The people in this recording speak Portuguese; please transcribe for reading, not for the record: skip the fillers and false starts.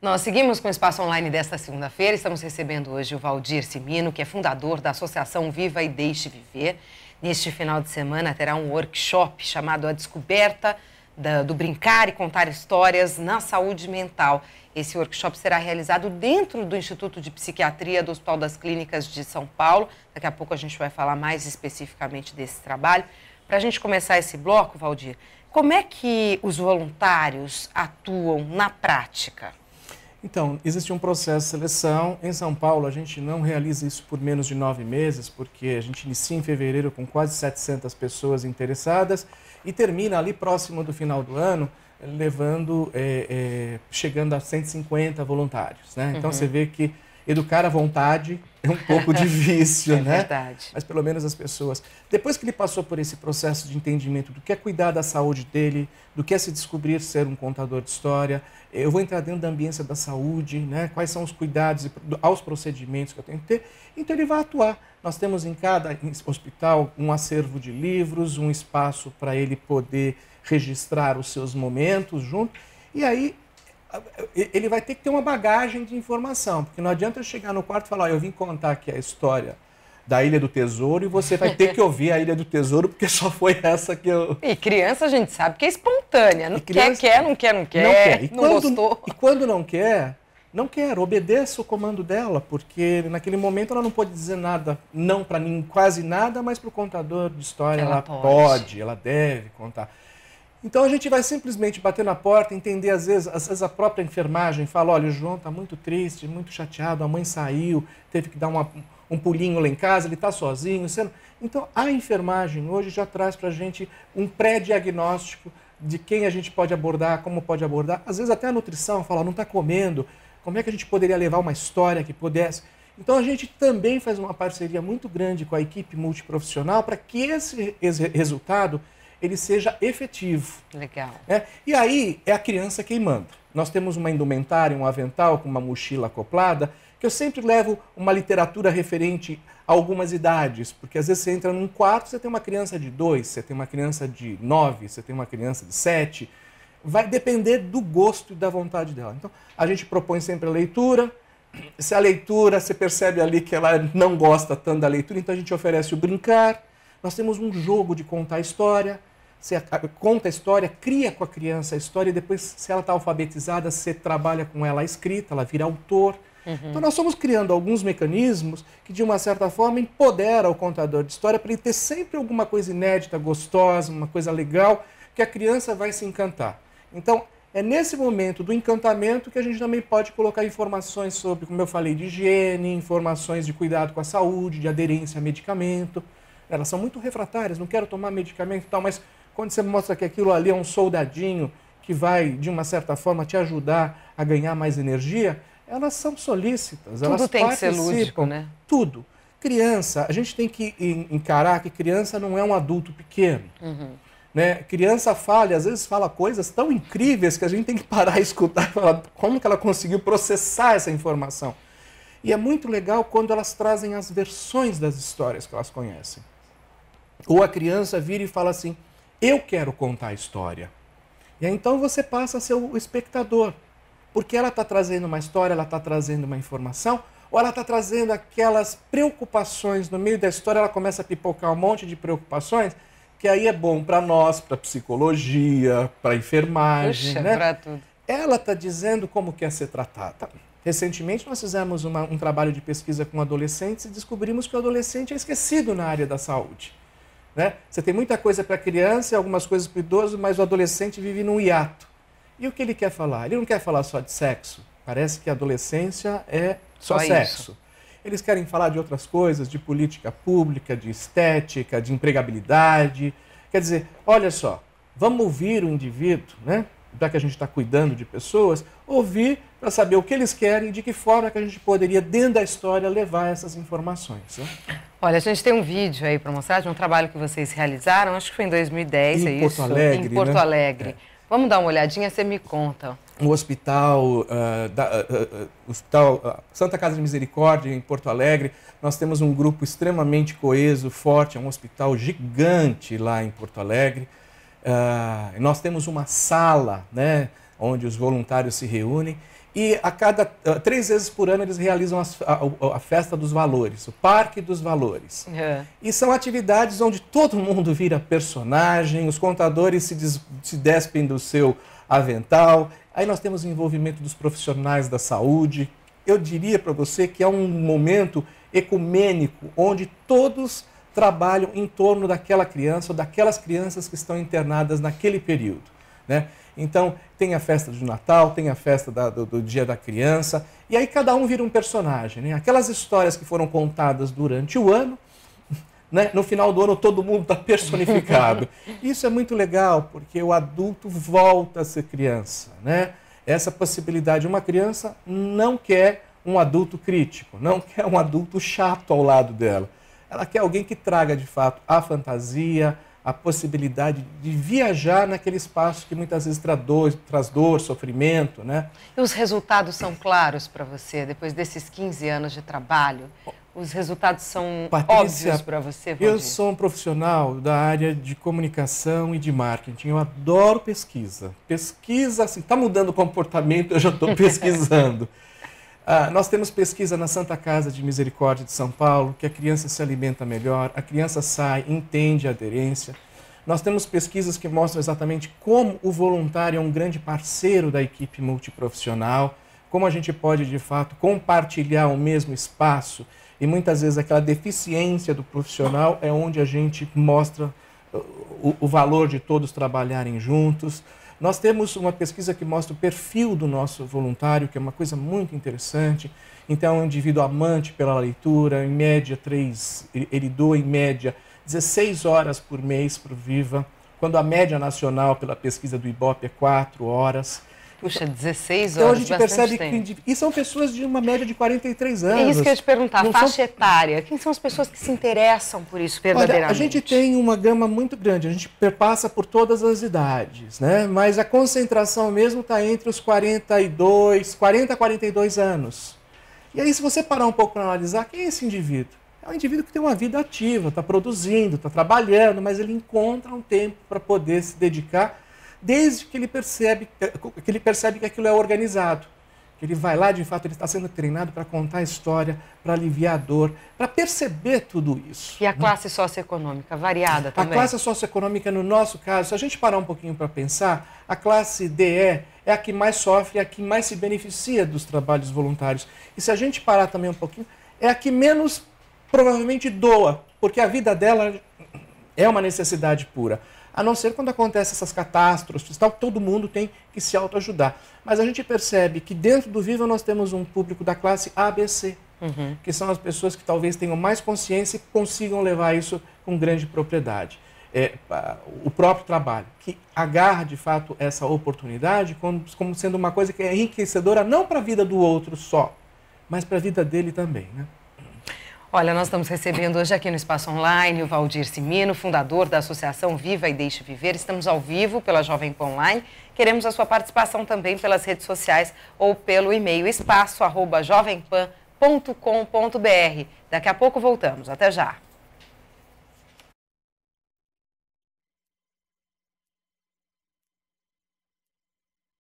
Nós seguimos com o Espaço Online desta segunda-feira. Estamos recebendo hoje o Valdir Cimino, que é fundador da Associação Viva e Deixe Viver. Neste final de semana terá um workshop chamado A Descoberta do Brincar e Contar Histórias na Saúde Mental. Esse workshop será realizado dentro do Instituto de Psiquiatria do Hospital das Clínicas de São Paulo. Daqui a pouco a gente vai falar mais especificamente desse trabalho. Para a gente começar esse bloco, Valdir, como é que os voluntários atuam na prática? Então, existe um processo de seleção. Em São Paulo, a gente não realiza isso por menos de 9 meses, porque a gente inicia em fevereiro com quase 700 pessoas interessadas e termina ali próximo do final do ano, chegando a 150 voluntários, né? Então, você vê que educar à vontade é um pouco difícil, né? Verdade. Mas pelo menos as pessoas... Depois que ele passou por esse processo de entendimento do que é cuidar da saúde dele, do que é se descobrir ser um contador de história, eu vou entrar dentro da ambiência da saúde, né? Quais são os cuidados aos procedimentos que eu tenho que ter. Então ele vai atuar. Nós temos em cada hospital um acervo de livros, um espaço para ele poder registrar os seus momentos junto. E aí ele vai ter que ter uma bagagem de informação, porque não adianta eu chegar no quarto e falar, eu vim contar aqui a história da Ilha do Tesouro e você vai ter que ouvir a Ilha do Tesouro, porque só foi essa que eu... E criança a gente sabe que é espontânea, não criança... quer, não quer, não quer, não gostou. E quando não quer, obedeça o comando dela, porque naquele momento ela não pode dizer nada, não para mim, quase nada, mas para o contador de história ela pode, ela deve contar. Então a gente vai simplesmente bater na porta, entender, às vezes a própria enfermagem fala, olha, o João está muito triste, muito chateado, a mãe saiu, teve que dar um pulinho lá em casa, ele está sozinho. Então a enfermagem hoje já traz para a gente um pré-diagnóstico de quem a gente pode abordar, como pode abordar. Às vezes até a nutrição fala, não está comendo, como é que a gente poderia levar uma história que pudesse... Então a gente também faz uma parceria muito grande com a equipe multiprofissional para que esse resultado ele seja efetivo. Legal. E aí é a criança quem manda. Nós temos uma indumentária, um avental com uma mochila acoplada, que eu sempre levo uma literatura referente a algumas idades, porque às vezes você entra num quarto, você tem uma criança de 2, você tem uma criança de 9, você tem uma criança de 7, vai depender do gosto e da vontade dela. Então a gente propõe sempre a leitura, se a leitura, você percebe ali que ela não gosta tanto da leitura, então a gente oferece o brincar, nós temos um jogo de contar a história. Você conta a história, cria com a criança a história e depois, se ela está alfabetizada, você trabalha com ela a escrita, ela vira autor. Então nós estamos criando alguns mecanismos que, de uma certa forma, empodera o contador de história para ele ter sempre alguma coisa inédita, gostosa, uma coisa legal, que a criança vai se encantar. Então, é nesse momento do encantamento que a gente também pode colocar informações sobre, como eu falei, de higiene, informações de cuidado com a saúde, de aderência a medicamento. Elas são muito refratárias, não quero tomar medicamento e tal, mas quando você mostra que aquilo ali é um soldadinho que vai, de uma certa forma, te ajudar a ganhar mais energia, elas são solícitas, elas Tudo tem que ser lúdico, né? Tudo. Criança, a gente tem que encarar que criança não é um adulto pequeno. Né? Criança fala, e às vezes fala coisas tão incríveis que a gente tem que parar e escutar e falar como que ela conseguiu processar essa informação. E é muito legal quando elas trazem as versões das histórias que elas conhecem. Ou a criança vira e fala assim, eu quero contar a história. E aí, então você passa a ser o espectador. Porque ela está trazendo uma história, ela está trazendo uma informação, ou ela está trazendo aquelas preocupações no meio da história, ela começa a pipocar um monte de preocupações, que aí é bom para nós, para psicologia, para enfermagem. Puxa, né? para tudo. Ela está dizendo como quer ser tratada. Recentemente nós fizemos um trabalho de pesquisa com adolescentes e descobrimos que o adolescente é esquecido na área da saúde. Né? Você tem muita coisa para a criança e algumas coisas para o idoso, mas o adolescente vive num hiato. E o que ele quer falar? Ele não quer falar só de sexo. Parece que a adolescência é só sexo. Isso. Eles querem falar de outras coisas, de política pública, de estética, de empregabilidade. Quer dizer, olha só, vamos ouvir o indivíduo, né? Já que a gente está cuidando de pessoas, ouvir para saber o que eles querem e de que forma que a gente poderia, dentro da história, levar essas informações. Né? Olha, a gente tem um vídeo aí para mostrar de um trabalho que vocês realizaram, acho que foi em 2010, em Porto Alegre, em Porto né? Alegre. Vamos dar uma olhadinha, você me conta. O hospital, Santa Casa de Misericórdia, em Porto Alegre, nós temos um grupo extremamente coeso, forte, é um hospital gigante lá em Porto Alegre. Nós temos uma sala, né, onde os voluntários se reúnem E a cada 3 vezes por ano eles realizam a Festa dos Valores, o Parque dos Valores. E são atividades onde todo mundo vira personagem, os contadores se despem do seu avental. Aí nós temos o envolvimento dos profissionais da saúde. Eu diria para você que é um momento ecumênico, onde todos trabalham em torno daquela criança ou daquelas crianças que estão internadas naquele período, né? Então, tem a festa de Natal, tem a festa do Dia da Criança, e aí cada um vira um personagem, né? Aquelas histórias que foram contadas durante o ano, né? No final do ano todo mundo está personificado. Isso é muito legal, porque o adulto volta a ser criança, né? Essa possibilidade, uma criança não quer um adulto crítico, não quer um adulto chato ao lado dela. Ela quer alguém que traga, de fato, a fantasia, a possibilidade de viajar naquele espaço que muitas vezes traz dor, sofrimento, né? E os resultados são claros para você, depois desses 15 anos de trabalho? Os resultados são óbvios para você, Valdir? Eu sou um profissional da área de comunicação e de marketing. Eu adoro pesquisa. Pesquisa, assim, está mudando o comportamento, eu já estou pesquisando. Nós temos pesquisa na Santa Casa de Misericórdia de São Paulo, que a criança se alimenta melhor, a criança sai, entende a aderência. Nós temos pesquisas que mostram exatamente como o voluntário é um grande parceiro da equipe multiprofissional, como a gente pode, de fato, compartilhar o mesmo espaço, e muitas vezes aquela deficiência do profissional é onde a gente mostra o valor de todos trabalharem juntos. Nós temos uma pesquisa que mostra o perfil do nosso voluntário, que é uma coisa muito interessante. Então, é um indivíduo amante pela leitura, em média ele doa em média 16 horas por mês para o Viva, quando a média nacional pela pesquisa do Ibope é 4 horas. Puxa, 16 horas, então a gente percebe tempo. E são pessoas de uma média de 43 anos. É isso que eu ia te perguntar, faixa etária. Quem são as pessoas que se interessam por isso verdadeiramente? Olha, a gente tem uma gama muito grande, a gente passa por todas as idades, né? Mas a concentração mesmo está entre os 40 a 42 anos. E aí, se você parar um pouco para analisar, quem é esse indivíduo? É um indivíduo que tem uma vida ativa, está produzindo, está trabalhando, mas ele encontra um tempo para poder se dedicar, desde que ele percebe que aquilo é organizado. Que ele vai lá, de fato, ele está sendo treinado para contar a história, para aliviar a dor, para perceber tudo isso. E a classe socioeconômica variada também? A classe socioeconômica, no nosso caso, se a gente parar um pouquinho para pensar, a classe DE é a que mais sofre, é a que mais se beneficia dos trabalhos voluntários. E se a gente parar também um pouquinho, é a que menos provavelmente doa, porque a vida dela é uma necessidade pura. A não ser quando acontecem essas catástrofes, tal, todo mundo tem que se autoajudar. Mas a gente percebe que dentro do Viva nós temos um público da classe ABC, que são as pessoas que talvez tenham mais consciência e consigam levar isso com grande propriedade. O próprio trabalho, que agarra de fato essa oportunidade como sendo uma coisa que é enriquecedora não para a vida do outro só, mas para a vida dele também, né? Olha, nós estamos recebendo hoje aqui no Espaço Online o Valdir Cimino, fundador da Associação Viva e Deixe Viver. Estamos ao vivo pela Jovem Pan Online. Queremos a sua participação também pelas redes sociais ou pelo e-mail espaço@jovempan.com.br. Daqui a pouco voltamos. Até já.